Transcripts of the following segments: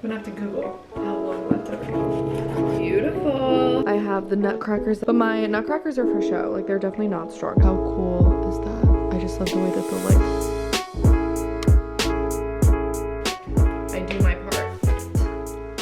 I'm gonna have to Google how long that took. Beautiful. I have the nutcrackers, but my nutcrackers are for show. Like, they're definitely not strong. How cool is that? I just love the way that the lights. I do my part.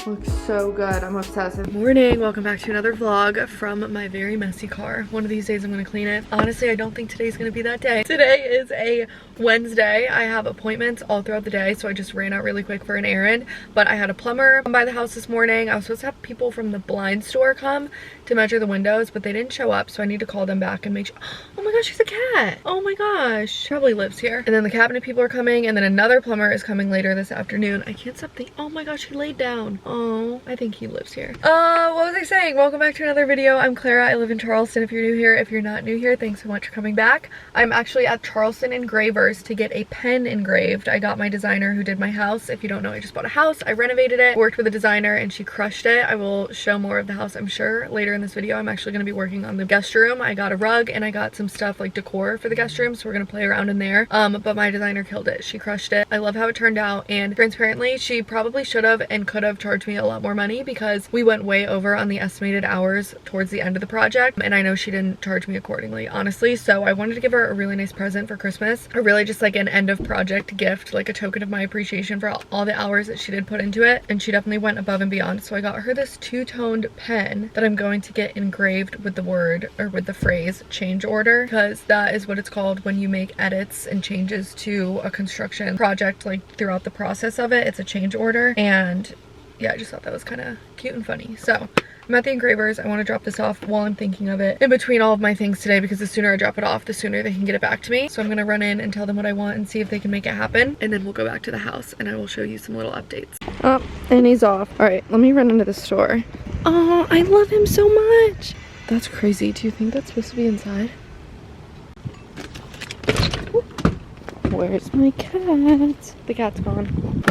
Looks so good. I'm obsessed. Morning. Welcome back to another vlog from my very messy car. One of these days I'm gonna clean it. Honestly, I don't think today's gonna be that day. Today is a Wednesday. I have appointments all throughout the day, so I just ran out really quick for an errand. But I had a plumber come by the house this morning. I was supposed to have people from the blind store come to measure the windows, but they didn't show up, so I need to call them back and make sure. Oh my gosh, she's a cat. Oh my gosh. She probably lives here. And then the cabinet people are coming, and then another plumber is coming later this afternoon. I can't stop thinking. Oh my gosh, he laid down. Oh, I think he lives here. What was I saying? Welcome back to another video. I'm Clara. I live in Charleston. If you're new here, if you're not new here, thanks so much for coming back. I'm actually at Charleston Engravers to get a pen engraved. I got my designer who did my house. If you don't know, I just bought a house. I renovated it, worked with a designer, and she crushed it. I will show more of the house, I'm sure, later in this video. I'm actually going to be working on the guest room. I got a rug and I got some stuff like decor for the guest room, so we're going to play around in there. But my designer killed it. She crushed it. I love how it turned out, and transparently, she probably should have and could have charged me a lot more money because we went way over on the estimated hours towards the end of the project, and I know she didn't charge me accordingly, honestly. So I wanted to give her a really nice present for Christmas, or really just like an end of project gift, like a token of my appreciation for all the hours that she did put into it, and she definitely went above and beyond. So I got her this two-toned pen that I'm going to get engraved with the word, or with the phrase, change order, because that is what it's called when you make edits and changes to a construction project. Like, throughout the process of it, it's a change order. And yeah, I just thought that was kind of cute and funny. So I'm at the engravers. I want to drop this off while I'm thinking of it in between all of my things today, because the sooner I drop it off, the sooner they can get it back to me. So I'm gonna run in and tell them what I want and see if they can make it happen, and then we'll go back to the house and I will show you some little updates. Oh, and he's off. All right, let me run into the store. Oh, I love him so much. That's crazy. Do you think that's supposed to be inside? Where's my cat? The cat's gone.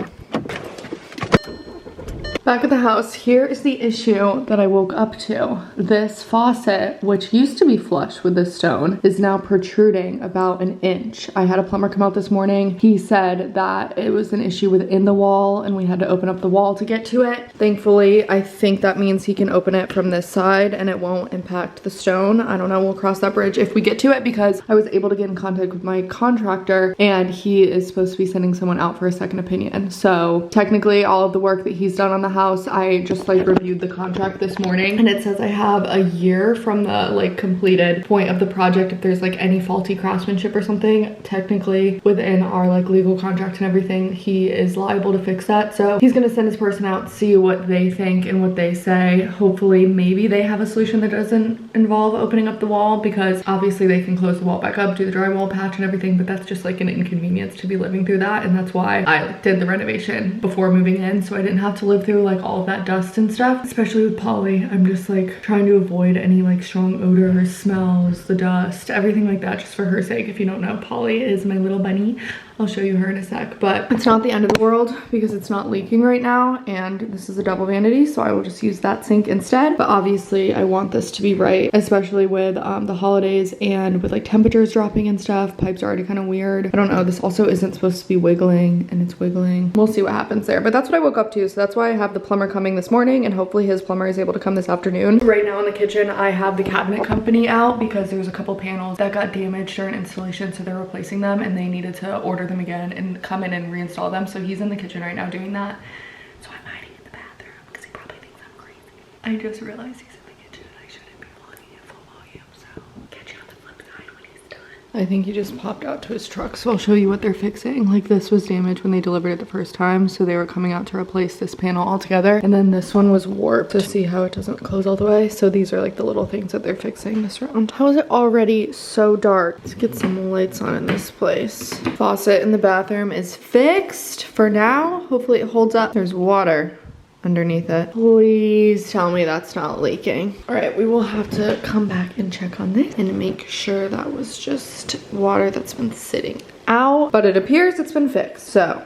Back at the house, here is the issue that I woke up to. This faucet, which used to be flush with this stone, is now protruding about an inch. I had a plumber come out this morning. He said that it was an issue within the wall and we had to open up the wall to get to it. Thankfully, I think that means he can open it from this side and it won't impact the stone. I don't know, we'll cross that bridge if we get to it, because I was able to get in contact with my contractor and he is supposed to be sending someone out for a second opinion. So technically all of the work that he's done on the house, I just like reviewed the contract this morning, and it says I have a year from the like completed point of the project. If there's like any faulty craftsmanship or something, technically within our like legal contract and everything, he is liable to fix that. So he's gonna send his person out, see what they think and what they say. Hopefully maybe they have a solution that doesn't involve opening up the wall, because obviously they can close the wall back up, do the drywall patch and everything, but that's just like an inconvenience to be living through that. And that's why I did the renovation before moving in, so I didn't have to live through like all of that dust and stuff. Especially with Polly, I'm just like trying to avoid any like strong odors, smells, the dust, everything like that, just for her sake. If you don't know, Polly is my little bunny. I'll show you her in a sec, but it's not the end of the world because it's not leaking right now, and this is a double vanity, so I will just use that sink instead. But obviously I want this to be right, especially with the holidays and with like temperatures dropping and stuff. Pipes are already kind of weird. I don't know, this also isn't supposed to be wiggling, and it's wiggling. We'll see what happens there, but that's what I woke up to. So that's why I have the plumber coming this morning, and hopefully his plumber is able to come this afternoon. Right now in the kitchen, I have the cabinet company out because there's a couple panels that got damaged during installation, so they're replacing them, and they needed to order them again and come in and reinstall them. So he's in the kitchen right now doing that. So I'm hiding in the bathroom because he probably thinks I'm crazy. I just realized he's in the kitchen and I shouldn't be vlogging at full volume, so catch you on the flip side when he's done. I think he just popped out to his truck, so I'll show you what they're fixing. Like, this was damaged when they delivered it the first time, so they were coming out to replace this panel altogether, and then this one was warped to see how it doesn't close all the way. So these are like the little things that they're fixing this round. How is it already so dark? Let's get some lights on in this place. Faucet in the bathroom is fixed for now. Hopefully it holds up. There's water underneath it. Please tell me that's not leaking. All right, we will have to come back and check on this and make sure that was just water that's been sitting out, but it appears it's been fixed, so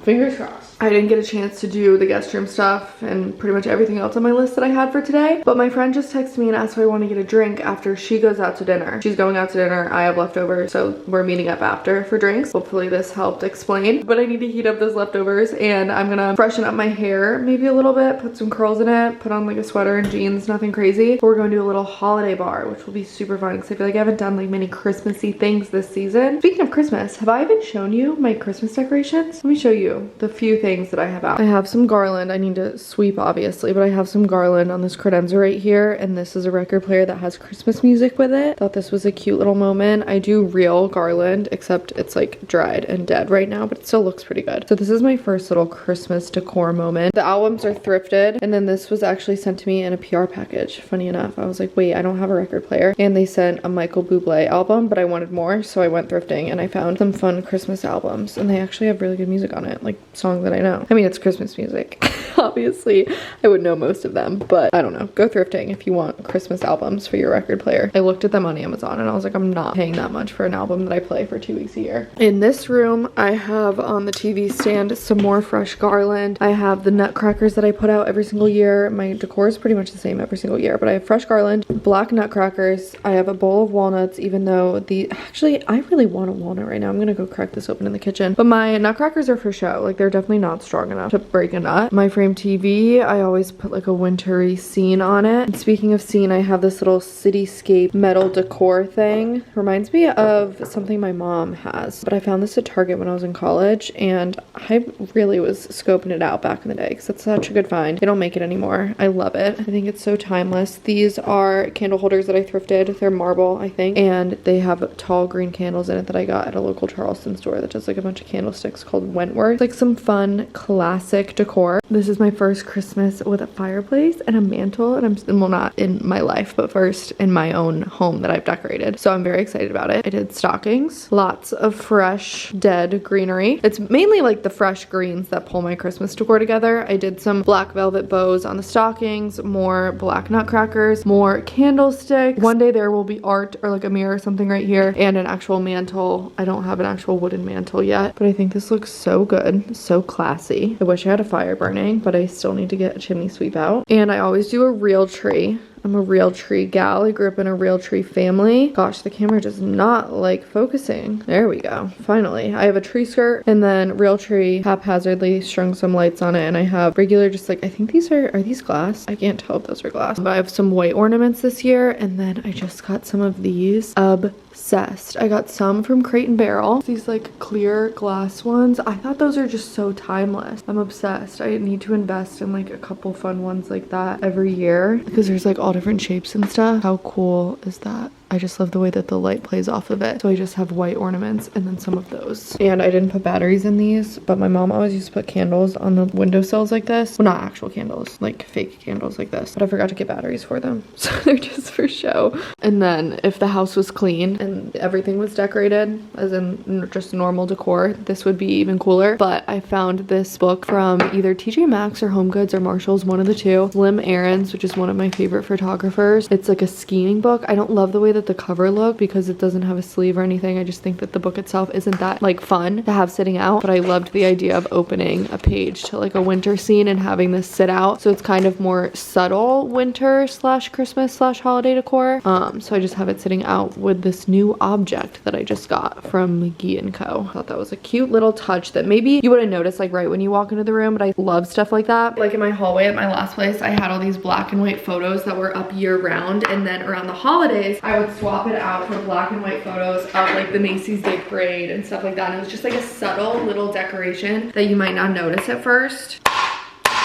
fingers crossed. I didn't get a chance to do the guest room stuff and pretty much everything else on my list that I had for today. But my friend just texted me and asked if I want to get a drink after she goes out to dinner. She's going out to dinner. I have leftovers, so we're meeting up after for drinks. Hopefully this helped explain. But I need to heat up those leftovers and I'm gonna freshen up my hair maybe a little bit, put some curls in it, put on like a sweater and jeans, nothing crazy. But we're going to do a little holiday bar, which will be super fun because I feel like I haven't done like many Christmassy things this season. Speaking of Christmas, have I even shown you my Christmas decorations? Let me show you the few things that I have out. I have some garland. I need to sweep obviously, but I have some garland on this credenza right here, and this is a record player that has Christmas music with it. Thought this was a cute little moment. I do real garland, except it's like dried and dead right now, but it still looks pretty good. So this is my first little Christmas decor moment. The albums are thrifted, and then this was actually sent to me in a PR package. Funny enough, I was like, wait, I don't have a record player. And they sent a Michael Bublé album, but I wanted more, so I went thrifting and I found some fun Christmas albums, and they actually have really good music on it, like songs that I know. I mean, it's Christmas music. Obviously, I would know most of them, but I don't know. Go thrifting if you want Christmas albums for your record player. I looked at them on Amazon and I was like, I'm not paying that much for an album that I play for 2 weeks a year. In this room, I have on the TV stand some more fresh garland. I have the nutcrackers that I put out every single year. My decor is pretty much the same every single year, but I have fresh garland, black nutcrackers. I have a bowl of walnuts, even though actually, I really want a walnut right now. I'm gonna go crack this open in the kitchen. But my nutcrackers are for show. Like, they're definitely not strong enough to break a nut. My frame TV, I always put like a wintry scene on it. And speaking of scene, I have this little cityscape metal decor thing. Reminds me of something my mom has, but I found this at Target when I was in college, and I really was scoping it out back in the day because it's such a good find. They don't make it anymore. I love it. I think it's so timeless. These are candle holders that I thrifted. They're marble, I think, and they have tall green candles in it that I got at a local Charleston store that does like a bunch of candlesticks called Wentworth. It's like some fun classic decor. This is my first Christmas with a fireplace and a mantle, and well, not in my life, but first in my own home that I've decorated. So I'm very excited about it. I did stockings, lots of fresh dead greenery. It's mainly like the fresh greens that pull my Christmas decor together. I did some black velvet bows on the stockings, more black nutcrackers, more candlesticks. One day there will be art or like a mirror or something right here, and an actual mantle. I don't have an actual wooden mantle yet, but I think this looks so good, so classy. I wish I had a fire burning, but I still need to get a chimney sweep out. And I always do a real tree. I'm a real tree gal. I grew up in a real tree family. Gosh, the camera does not like focusing. There we go. Finally. I have a tree skirt and then real tree, haphazardly strung some lights on it, and I have regular, just like, I think these are these glass? I can't tell if those are glass. But I have some white ornaments this year, and then I just got some of these. Obsessed. I got some from Crate and Barrel. These like clear glass ones. I thought those are just so timeless. I'm obsessed. I need to invest in like a couple fun ones like that every year because there's like all different shapes and stuff. How cool is that? I just love the way that the light plays off of it. So I just have white ornaments and then some of those. And I didn't put batteries in these, but my mom always used to put candles on the windowsills like this. Well, not actual candles, like fake candles like this. But I forgot to get batteries for them. So they're just for show. And then if the house was clean and everything was decorated, as in just normal decor, this would be even cooler. But I found this book from either TJ Maxx or Home Goods or Marshall's, one of the two. Errands, which is one of my favorite photographers. It's like a scheming book. I don't love the way that the cover look because it doesn't have a sleeve or anything. I just think that the book itself isn't that like fun to have sitting out, but I loved the idea of opening a page to like a winter scene and having this sit out. So it's kind of more subtle winter slash Christmas slash holiday decor. So I just have it sitting out with this new object that I just got from McGee & Co. I thought that was a cute little touch that maybe you wouldn't notice like right when you walk into the room, but I love stuff like that. Like in my hallway at my last place, I had all these black and white photos that were up year round, and then around the holidays I would swap it out for black and white photos of like the Macy's Day Parade and stuff like that. And it was just like a subtle little decoration that you might not notice at first.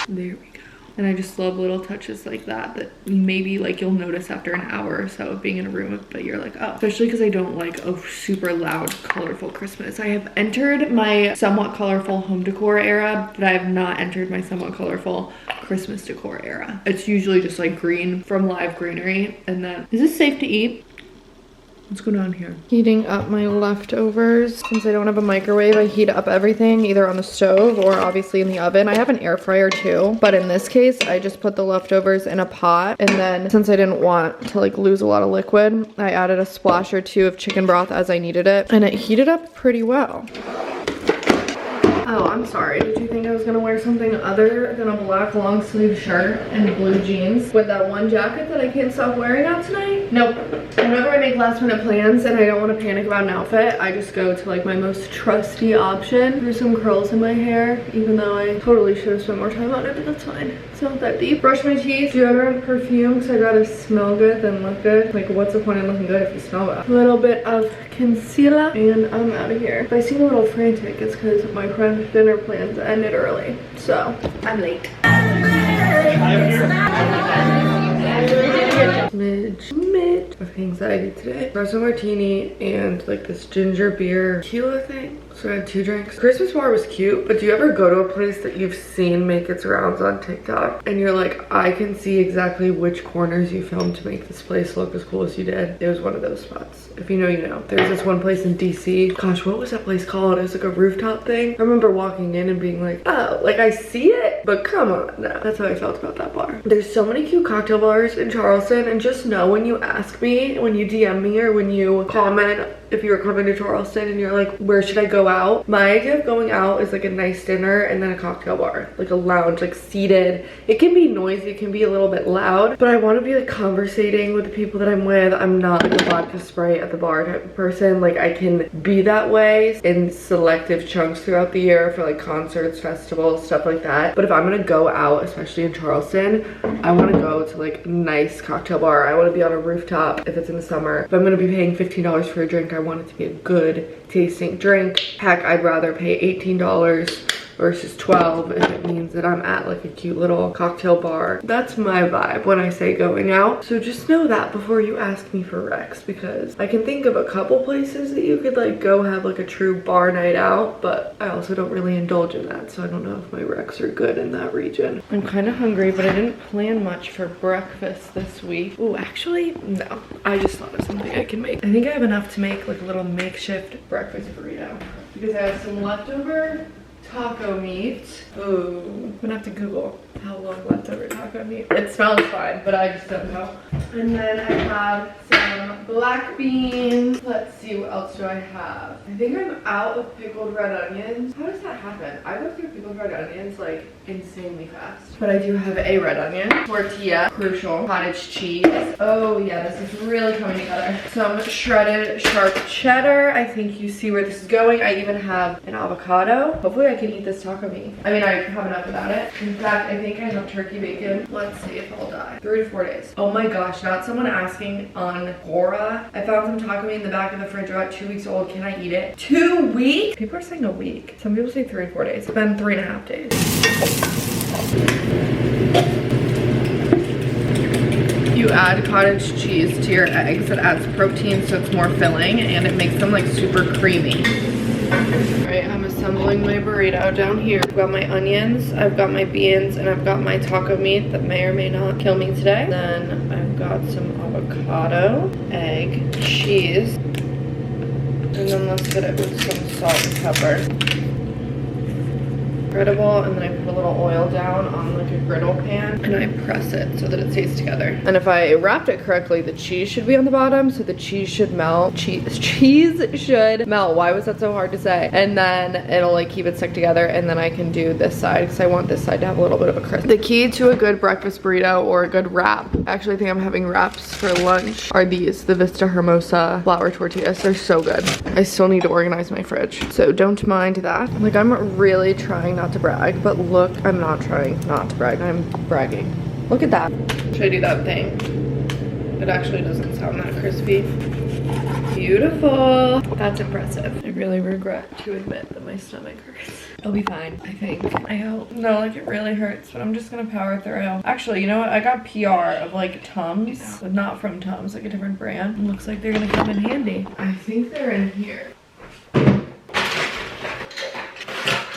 There we go. And I just love little touches like that maybe like you'll notice after an hour or so of being in a room, but you're like, oh. Especially because I don't like a super loud, colorful Christmas. I have entered my somewhat colorful home decor era, but I have not entered my somewhat colorful Christmas decor era. It's usually just like green from Live Greenery. And then, is this safe to eat? What's going on here? Heating up my leftovers. Since I don't have a microwave, I heat up everything either on the stove or obviously in the oven. I have an air fryer too, but in this case, I just put the leftovers in a pot. And then since I didn't want to like lose a lot of liquid, I added a splash or two of chicken broth as I needed it, and it heated up pretty well. Oh, I'm sorry. Did you think I was gonna wear something other than a black long sleeve shirt and blue jeans with that one jacket that I can't stop wearing out tonight? Nope. Whenever I make last minute plans and I don't want to panic about an outfit, I just go to like my most trusty option. There's some curls in my hair, even though I totally should have spent more time on it, but that's fine. It's not that deep. Brush my teeth, deodorant, perfume, because I'd rather smell good than look good. Like, what's the point in looking good if you smell bad? A little bit of concealer, and I'm out of here. If I seem a little frantic, it's because my friend's dinner plans ended early, so I'm late. Smidge of anxiety today. Espresso martini and like this ginger beer tequila thing. So I had 2 drinks. Christmas bar was cute, but do you ever go to a place that you've seen make its rounds on TikTok and you're like, I can see exactly which corners you filmed to make this place look as cool as you did? It was one of those spots. If you know, you know. There's this one place in DC. Gosh, what was that place called? It was like a rooftop thing. I remember walking in and being like, oh, like I see it, but come on. No, that's how I felt about that bar. There's so many cute cocktail bars in Charleston, and just know when you ask me, when you DM me, or when you comment if you're coming to Charleston and you're like, where should I go out? My idea of going out is like a nice dinner and then a cocktail bar, like a lounge, like seated. It can be noisy, it can be a little bit loud, but I want to be like conversating with the people that I'm with. I'm not like a vodka Sprite at the bar type of person. Like I can be that way in selective chunks throughout the year for like concerts, festivals, stuff like that. But if I'm gonna go out, especially in Charleston, I want to go to like a nice cocktail bar. I want to be on a rooftop if it's in the summer. If I'm gonna be paying $15 for a drink, I want it to be a good tasting drink. Heck, I'd rather pay $18 versus 12 if it means that I'm at like a cute little cocktail bar. That's my vibe when I say going out. So just know that before you ask me for recs, because I can think of a couple places that you could like go have like a true bar night out, but I also don't really indulge in that, so I don't know if my recs are good in that region. I'm kind of hungry, but I didn't plan much for breakfast this week. Oh, actually, no. I just thought of something I can make. I think I have enough to make like a little makeshift breakfast burrito because I have some leftover taco meat. Ooh, I'm gonna have to Google how long leftover taco meat. It smells fine, but I just don't know. And then I have some black beans. Let's see, what else do I have? I think I'm out of pickled red onions. How does that happen? I go through pickled red onions like insanely fast. But I do have a red onion, tortilla, crucial, cottage cheese. Oh yeah, this is really coming together. Some shredded sharp cheddar. I think you see where this is going. I even have an avocado. Hopefully I can eat this taco meat. I mean, I have enough without it. In fact, I think I have turkey bacon. Let's see if I'll die. 3 to 4 days. Oh my gosh, not someone asking on Clara. I found some taco meat in the back of the fridge about 2 weeks old. Can I eat it? 2 weeks? People are saying a week. Some people say 3 to 4 days. It's been 3.5 days. You add cottage cheese to your eggs. It adds protein so it's more filling and it makes them like super creamy. Alright, I'm assembling my burrito down here. I've got my onions, I've got my beans, and I've got my taco meat that may or may not kill me today. Then I've got some avocado, egg, cheese, and then let's get it with some salt and pepper. Spreadable, and then I put a little oil down on like a griddle pan and I press it so that it stays together. And if I wrapped it correctly, the cheese should be on the bottom, so the cheese should melt. Cheese should melt. Why was that so hard to say? And then it'll like keep it stuck together, and then I can do this side because I want this side to have a little bit of a crisp. The key to a good breakfast burrito or a good wrap, actually I think I'm having wraps for lunch, are these, the Vista Hermosa flour tortillas. They're so good. I still need to organize my fridge, so don't mind that. Like, I'm really trying not to brag, but look, I'm not trying not to brag, I'm bragging. Look at that. Should I do that thing? It actually doesn't sound that crispy. Beautiful. That's impressive. I really regret to admit that my stomach hurts. It'll be fine, I think. I hope. No, like it really hurts, but I'm just gonna power through. Actually, you know what? I got PR of like Tums, but not from Tums, like a different brand. It looks like they're gonna come in handy. I think they're in here.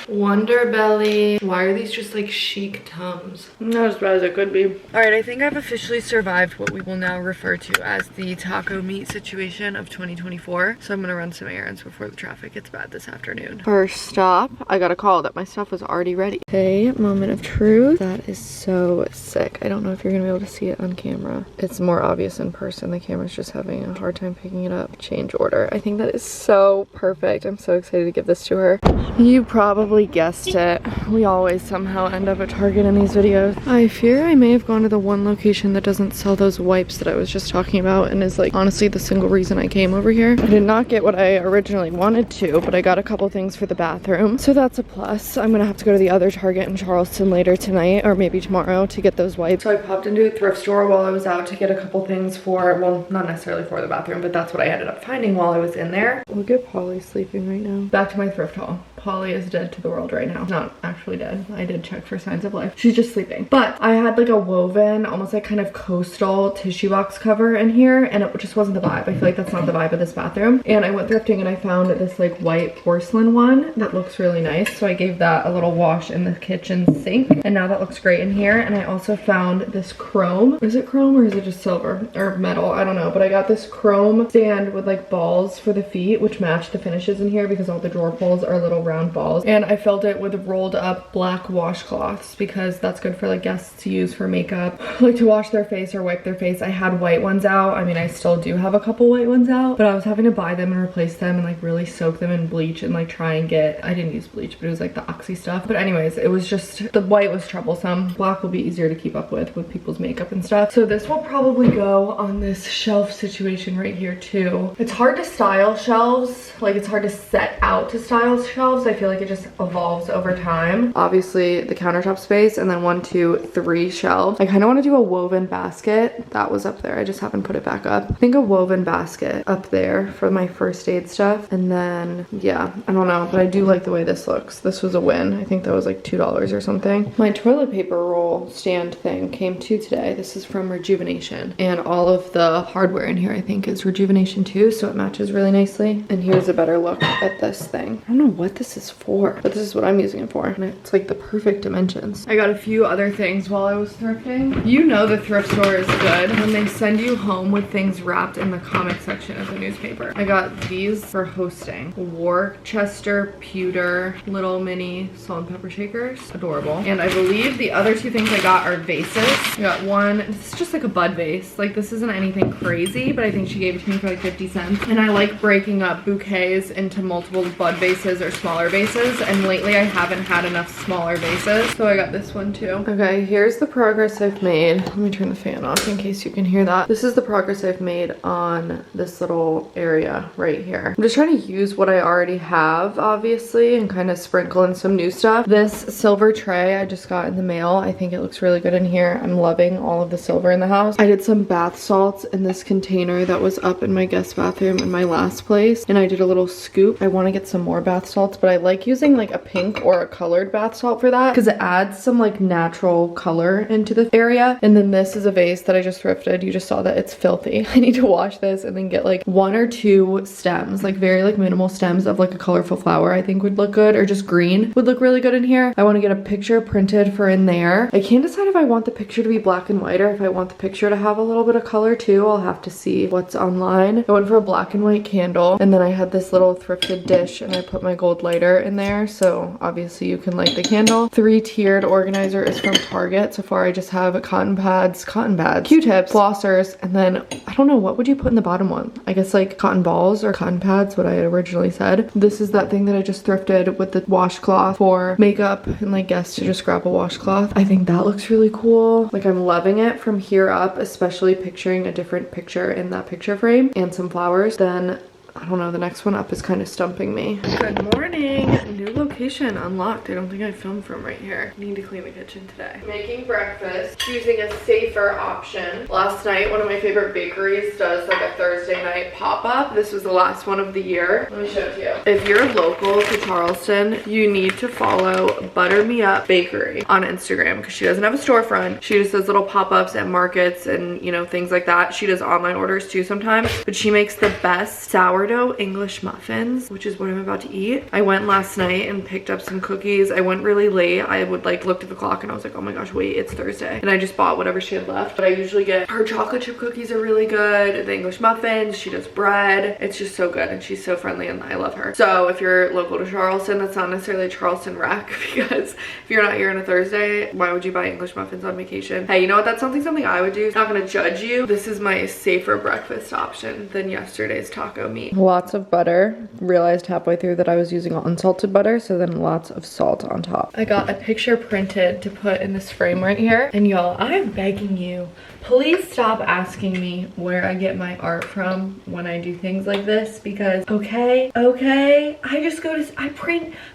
Wonder Belly. Why are these just like chic Tums? Not as bad as it could be. All right, I think I've officially survived what we will now refer to as the taco meat situation of 2024. So I'm gonna run some errands before the traffic gets bad this afternoon. First stop, I got a call that my stuff was already ready. Okay, moment of truth. That is so sick. I don't know if you're gonna be able to see it on camera. It's more obvious in person. The camera's just having a hard time picking it up. Change order. I think that is so perfect. I'm so excited to give this to her. You probably probably guessed it. We always somehow end up at Target in these videos. I fear I may have gone to the one location that doesn't sell those wipes that I was just talking about and is like honestly the single reason I came over here. I did not get what I originally wanted to, but I got a couple things for the bathroom, so that's a plus. I'm gonna have to go to the other Target in Charleston later tonight or maybe tomorrow to get those wipes. So I popped into a thrift store while I was out to get a couple things for, well, not necessarily for the bathroom, but that's what I ended up finding while I was in there. Look at Polly sleeping right now. Back to my thrift haul. Polly is dead to the world right now. Not actually dead. I did check for signs of life. She's just sleeping. But I had like a woven, almost like kind of coastal tissue box cover in here, and it just wasn't the vibe. I feel like that's not the vibe of this bathroom. And I went thrifting and I found this like white porcelain one that looks really nice. So I gave that a little wash in the kitchen sink, and now that looks great in here. And I also found this chrome. Is it chrome or is it just silver or metal? I don't know. But I got this chrome stand with like balls for the feet, which match the finishes in here because all the drawer pulls are little round balls, and I filled it with rolled up black washcloths because that's good for like guests to use for makeup, like to wash their face or wipe their face. I had white ones out. I mean, I still do have a couple white ones out, but I was having to buy them and replace them and like really soak them in bleach and like try and get, I didn't use bleach, but it was like the oxy stuff. But anyways, it was just, the white was troublesome. Black will be easier to keep up with people's makeup and stuff. So this will probably go on this shelf situation right here too. It's hard to style shelves, like it's hard to set out to style shelves. I feel like it just evolves over time. Obviously the countertop space, and then 1, 2, 3 shelves. I kind of want to do a woven basket. That was up there. I just haven't put it back up. I think a woven basket up there for my first aid stuff. And then, yeah, I don't know, but I do like the way this looks. This was a win. I think that was like $2 or something. My toilet paper roll stand thing came too today. This is from Rejuvenation. And all of the hardware in here I think is Rejuvenation too, so it matches really nicely. And here's a better look at this thing. I don't know what this is for, but this is what I'm using it for, and it's like the perfect dimensions. I got a few other things while I was thrifting. You know the thrift store is good when they send you home with things wrapped in the comic section of the newspaper. I got these for hosting. Worcester pewter little mini salt and pepper shakers. Adorable. And I believe the other two things I got are vases. I got one, this is just like a bud vase. Like this isn't anything crazy, but I think she gave it to me for like 50 cents. And I like breaking up bouquets into multiple bud vases or smaller vases, and lately I haven't had enough smaller vases, so I got this one too. Okay, here's the progress I've made. Let me turn the fan off in case you can hear that. This is the progress I've made on this little area right here. I'm just trying to use what I already have, obviously, and kind of sprinkle in some new stuff. This silver tray I just got in the mail. I think it looks really good in here. I'm loving all of the silver in the house. I did some bath salts in this container that was up in my guest bathroom in my last place, and I did a little scoop. I want to get some more bath salts, but I like using like a pink or a colored bath salt for that because it adds some like natural color into the area. And then this is a vase that I just thrifted. You just saw that it's filthy. I need to wash this and then get like 1 or 2 stems, like very like minimal stems of like a colorful flower I think would look good, or just green would look really good in here. I want to get a picture printed for in there. I can't decide if I want the picture to be black and white or if I want the picture to have a little bit of color too. I'll have to see what's online. I went for a black and white candle, and then I had this little thrifted dish and I put my gold lighter in there, so obviously you can light the candle. 3-tiered organizer is from Target. So far I just have cotton pads, Q-tips, flossers, and then I don't know, what would you put in the bottom one? I guess like cotton balls or cotton pads, what I had originally said. This is that thing that I just thrifted with the washcloth for makeup and like guests to just grab a washcloth. I think that looks really cool. Like I'm loving it from here up, especially picturing a different picture in that picture frame and some flowers. Then I don't know, the next one up is kind of stumping me. Good morning. New location unlocked. I don't think I filmed from right here. Need to clean the kitchen today. Making breakfast, choosing a safer option. Last night, one of my favorite bakeries does like a Thursday night pop-up. This was the last one of the year. Let me show it to you. If you're local to Charleston, you need to follow Butter Me Up Bakery on Instagram because she doesn't have a storefront. She just does little pop-ups at markets and, you know, things like that. She does online orders too sometimes, but she makes the best sourdough English muffins, which is what I'm about to eat. I went last night and picked up some cookies. I went really late. I would like looked at the clock and I was like, oh my gosh, wait, it's Thursday. And I just bought whatever she had left. But I usually get her chocolate chip cookies are really good. The English muffins, she does bread. It's just so good and she's so friendly and I love her. So if you're local to Charleston, that's not necessarily a Charleston rec because if you're not here on a Thursday, why would you buy English muffins on vacation? Hey, you know what? That's something I would do. I'm not gonna judge you. This is my safer breakfast option than yesterday's taco meat. Lots of butter. Realized halfway through that I was using unsalted butter, so nicer than lots of salt on top. I got a picture printed to put in this frame right here. And y'all, I'm begging you, please stop asking me where I get my art from when I do things like this, because okay, I just go to,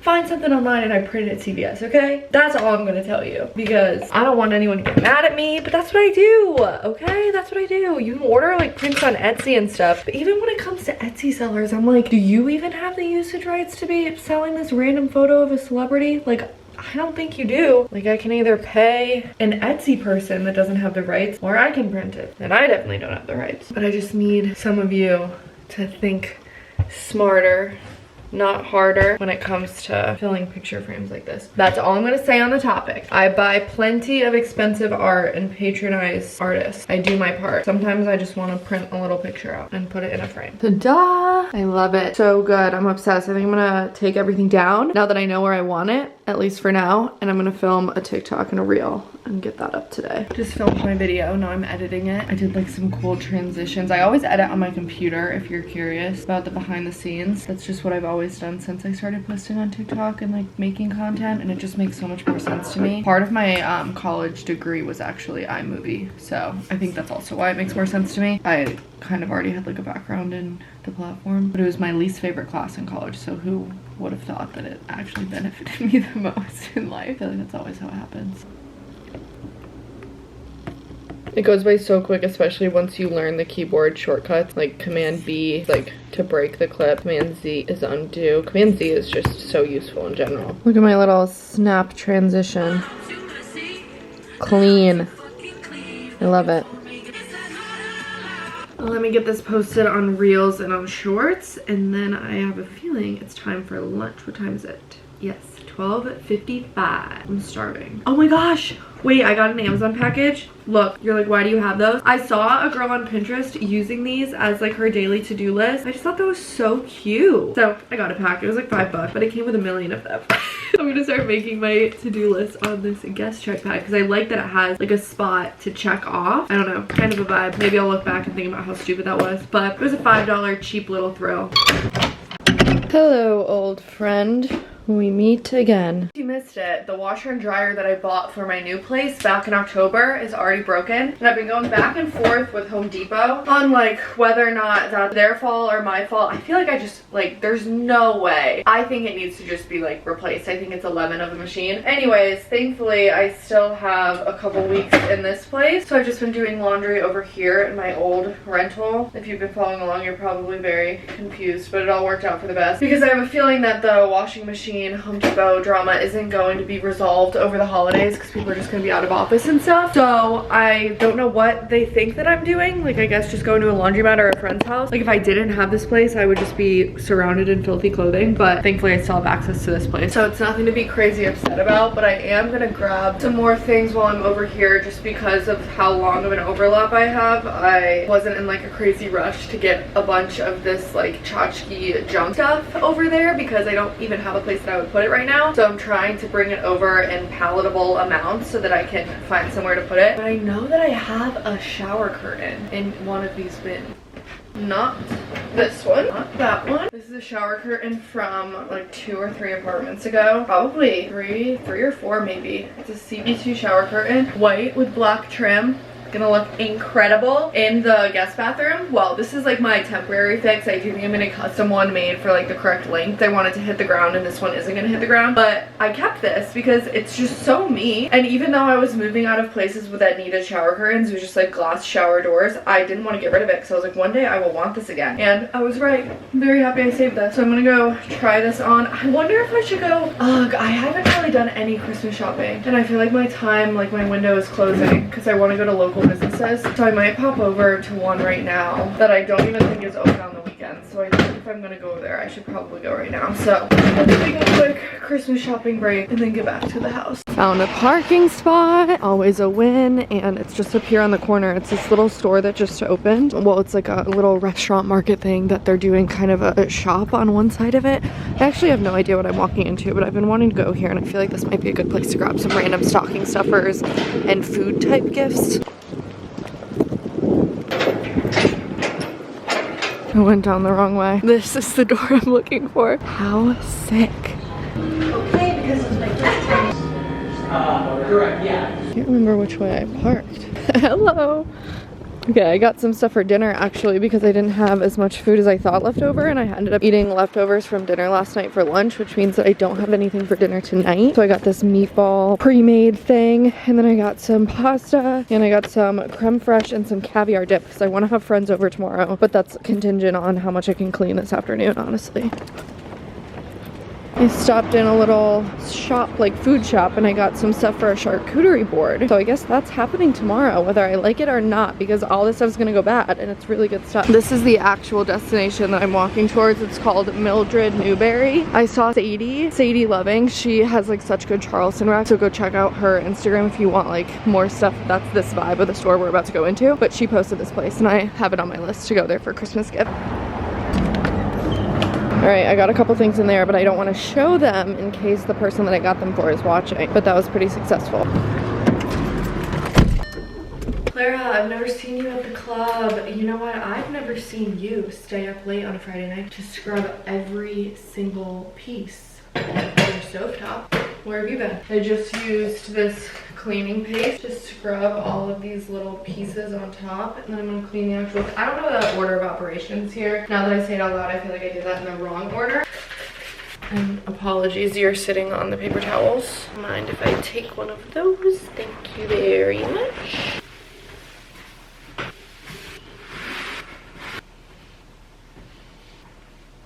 find something online and I print it at CVS, okay? That's all I'm gonna tell you, because I don't want anyone to get mad at me, but that's what I do, okay? That's what I do. You can order like prints on Etsy and stuff, but even when it comes to Etsy sellers, I'm like, do you even have the usage rights to be selling this random photo of a celebrity? Like, I don't think you do. Like, I can either pay an Etsy person that doesn't have the rights, or I can print it. And I definitely don't have the rights. But I just need some of you to think smarter, not harder, when it comes to filling picture frames like this. That's all I'm gonna say on the topic. I buy plenty of expensive art and patronize artists. I do my part. Sometimes I just want to print a little picture out and put it in a frame. Ta-da! I love it. So good. I'm obsessed. I think I'm gonna take everything down now that I know where I want it, at least for now, and I'm gonna film a TikTok and a reel and get that up today. Just filmed my video. Now I'm editing it. I did like some cool transitions. I always edit on my computer if you're curious about the behind the scenes. That's just what I've always done since I started posting on TikTok and like making content, and it just makes so much more sense to me. Part of my college degree was actually iMovie, so I think that's also why it makes more sense to me. I kind of already had like a background in the platform, but it was my least favorite class in college, so who would have thought that it actually benefited me the most in life? I feel like that's always how it happens. It goes by so quick, especially once you learn the keyboard shortcuts, like Command B, like to break the clip. Command Z is undo. Command Z is just so useful in general. Look at my little snap transition. Clean. I love it. Let me get this posted on Reels and on Shorts, and then I have a feeling it's time for lunch. What time is it? Yes, 12:55. I'm starving. Oh my gosh! Wait, I got an Amazon package. Look, you're like, why do you have those? I saw a girl on Pinterest using these as like her daily to-do list. I just thought that was so cute. So I got a pack. It was like $5, but it came with a million of them. I'm gonna start making my to-do list on this guest check pad because I like that it has like a spot to check off. I don't know, kind of a vibe. Maybe I'll look back and think about how stupid that was, but it was a $5 cheap little thrill. Hello, old friend. We meet again. You missed it. The washer and dryer that I bought for my new place back in October is already broken. And I've been going back and forth with Home Depot on like whether or not that's their fault or my fault. I feel like I just like, there's no way. I think it needs to just be like replaced. I think it's a lemon of a machine. Anyways, thankfully I still have a couple weeks in this place. So I've just been doing laundry over here in my old rental. If you've been following along, you're probably very confused, but it all worked out for the best because I have a feeling that the washing machine Home Depot drama isn't going to be resolved over the holidays because people are just going to be out of office and stuff. So I don't know what they think that I'm doing. Like, I guess just going to a laundromat or a friend's house. Like, if I didn't have this place, I would just be surrounded in filthy clothing, but thankfully I still have access to this place. So it's nothing to be crazy upset about, but I am going to grab some more things while I'm over here just because of how long of an overlap I have. I wasn't in like a crazy rush to get a bunch of this like tchotchke junk stuff over there because I don't even have a place that I would put it right now. So I'm trying to bring it over in palatable amounts so that I can find somewhere to put it. But I know that I have a shower curtain in one of these bins. Not this one, not that one. This is a shower curtain from like 2 or 3 apartments ago. Probably three or four maybe. It's a CB2 shower curtain, white with black trim. Gonna look incredible in the guest bathroom. Well, this is like my temporary fix. I do think I'm gonna custom one made for like the correct length. I want it to hit the ground and this one isn't gonna hit the ground, but I kept this because it's just so me. And even though I was moving out of places that needed shower curtains, it was just like glass shower doors, I didn't want to get rid of it because I was like, one day I will want this again. And I was right. I'm very happy I saved this. So I'm gonna go try this on. I wonder if I should go, ugh, I haven't really done any Christmas shopping and I feel like my time, like my window is closing because I want to go to local businesses. So I might pop over to one right now that I don't even think is open on the weekend. So I think if I'm gonna go there, I should probably go right now. So let's take a quick Christmas shopping break and then get back to the house. Found a parking spot, always a win, and it's just up here on the corner. It's this little store that just opened. Well, it's like a little restaurant market thing that they're doing kind of a shop on one side of it. I actually have no idea what I'm walking into, but I've been wanting to go here and I feel like this might be a good place to grab some random stocking stuffers and food type gifts. I went down the wrong way. This is the door I'm looking for. How sick. Correct, yeah. I can't remember which way I parked. Hello. Okay, I got some stuff for dinner actually because I didn't have as much food as I thought left over, and I ended up eating leftovers from dinner last night for lunch, which means that I don't have anything for dinner tonight. So I got this meatball pre-made thing, and then I got some pasta, and I got some creme fraiche and some caviar dip because I want to have friends over tomorrow, but that's contingent on how much I can clean this afternoon, honestly. I stopped in a little shop, like food shop, and I got some stuff for a charcuterie board. So I guess that's happening tomorrow, whether I like it or not, because all this stuff is gonna go bad, and it's really good stuff. This is the actual destination that I'm walking towards. It's called Mildred Newberry. I saw Sadie Loving. She has like such good Charleston racks, so go check out her Instagram if you want like more stuff. That's this vibe of the store we're about to go into. But she posted this place, and I have it on my list to go there for Christmas gift. All right, I got a couple things in there, but I don't want to show them in case the person that I got them for is watching. But that was pretty successful. Clara, I've never seen you at the club. You know what? I've never seen you stay up late on a Friday night to scrub every single piece of your stovetop. Where have you been? I just used this cleaning paste to scrub all of these little pieces on top, and then I'm gonna clean the actual. I don't know the order of operations here. Now that I say it out loud, I feel like I did that in the wrong order. And apologies, you're sitting on the paper towels. Mind if I take one of those? Thank you very much.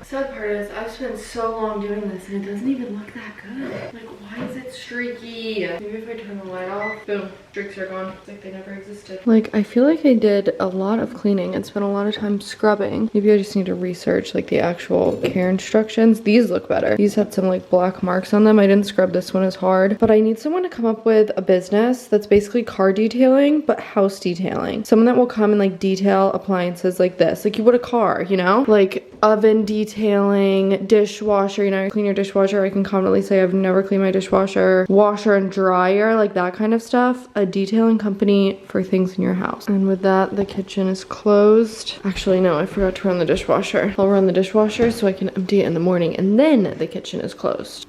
Sad part is I've spent so long doing this and it doesn't even look that good. Like, why is it streaky? Maybe if I turn the light off, boom, streaks are gone. It's like they never existed. Like, I feel like I did a lot of cleaning and spent a lot of time scrubbing. Maybe I just need to research like the actual care instructions. These look better. These had some like black marks on them. I didn't scrub this one as hard, but I need someone to come up with a business that's basically car detailing, but house detailing. Someone that will come and like detail appliances like this, like you would a car, you know? Like oven detailing, dishwasher, you know, you clean your dishwasher. I can confidently say I've never cleaned my dishwasher, washer and dryer, like that kind of stuff. A detailing company for things in your house. And with that, the kitchen is closed. Actually, no, I forgot to run the dishwasher. I'll run the dishwasher so I can empty it in the morning, and then the kitchen is closed.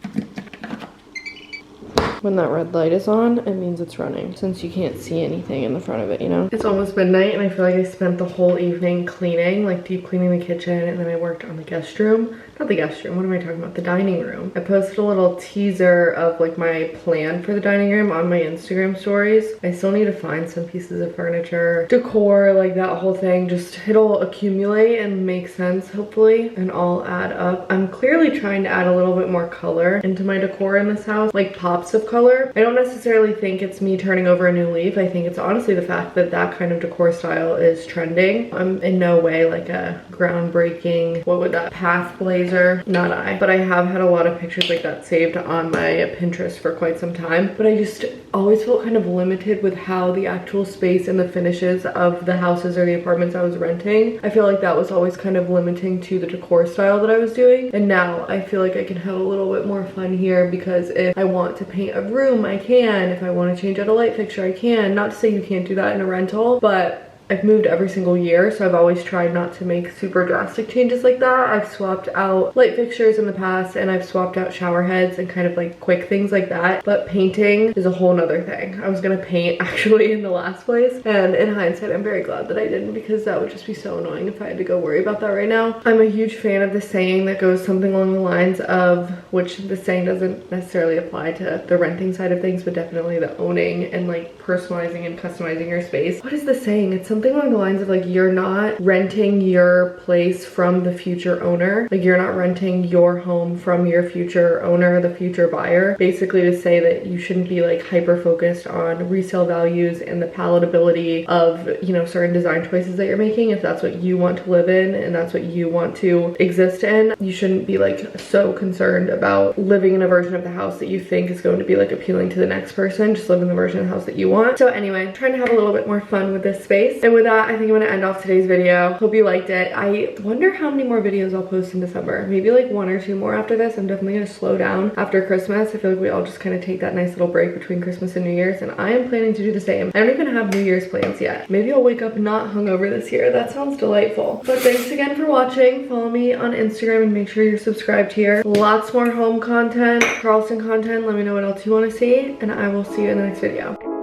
When that red light is on, it means it's running, since you can't see anything in the front of it, you know? It's almost midnight, and I feel like I spent the whole evening cleaning, like deep cleaning the kitchen, and then I worked on the guest room. Not the guest room, what am I talking about? The dining room. I posted a little teaser of like my plan for the dining room on my Instagram stories. I still need to find some pieces of furniture, decor, like that whole thing. Just, it'll accumulate and make sense, hopefully, and all add up. I'm clearly trying to add a little bit more color into my decor in this house, like pops of color. I don't necessarily think it's me turning over a new leaf. I think it's honestly the fact that that kind of decor style is trending. I'm in no way like a groundbreaking, what would that, path blazer? Not I, but I have had a lot of pictures like that saved on my Pinterest for quite some time. But I just always felt kind of limited with how the actual space and the finishes of the houses or the apartments I was renting. I feel like that was always kind of limiting to the decor style that I was doing. And now I feel like I can have a little bit more fun here, because if I want to paint a room, I can. If I want to change out a light fixture, I can. Not to say you can't do that in a rental, but I've moved every single year, so I've always tried not to make super drastic changes like that. I've swapped out light fixtures in the past, and I've swapped out shower heads and kind of like quick things like that. But painting is a whole nother thing. I was gonna paint actually in the last place, and in hindsight, I'm very glad that I didn't, because that would just be so annoying if I had to go worry about that right now. I'm a huge fan of the saying that goes something along the lines of, which the saying doesn't necessarily apply to the renting side of things, but definitely the owning and like personalizing and customizing your space. What is the saying? It's something along the lines of like, you're not renting your place from the future owner. Like, you're not renting your home from your future owner, the future buyer. Basically to say that you shouldn't be like hyper focused on resale values and the palatability of, you know, certain design choices that you're making. If that's what you want to live in and that's what you want to exist in, you shouldn't be like so concerned about living in a version of the house that you think is going to be like appealing to the next person. Just live in the version of the house that you want. So anyway, I'm trying to have a little bit more fun with this space. And with that, I think I'm gonna end off today's video. Hope you liked it. I wonder how many more videos I'll post in December. Maybe like 1 or 2 more after this. I'm definitely gonna slow down after Christmas. I feel like we all just kind of take that nice little break between Christmas and New Year's, and I am planning to do the same. I don't even have New Year's plans yet. Maybe I'll wake up not hungover this year. That sounds delightful. But thanks again for watching. Follow me on Instagram and make sure you're subscribed here. Lots more home content, Charleston content. Let me know what else you want to see, and I will see you in the next video.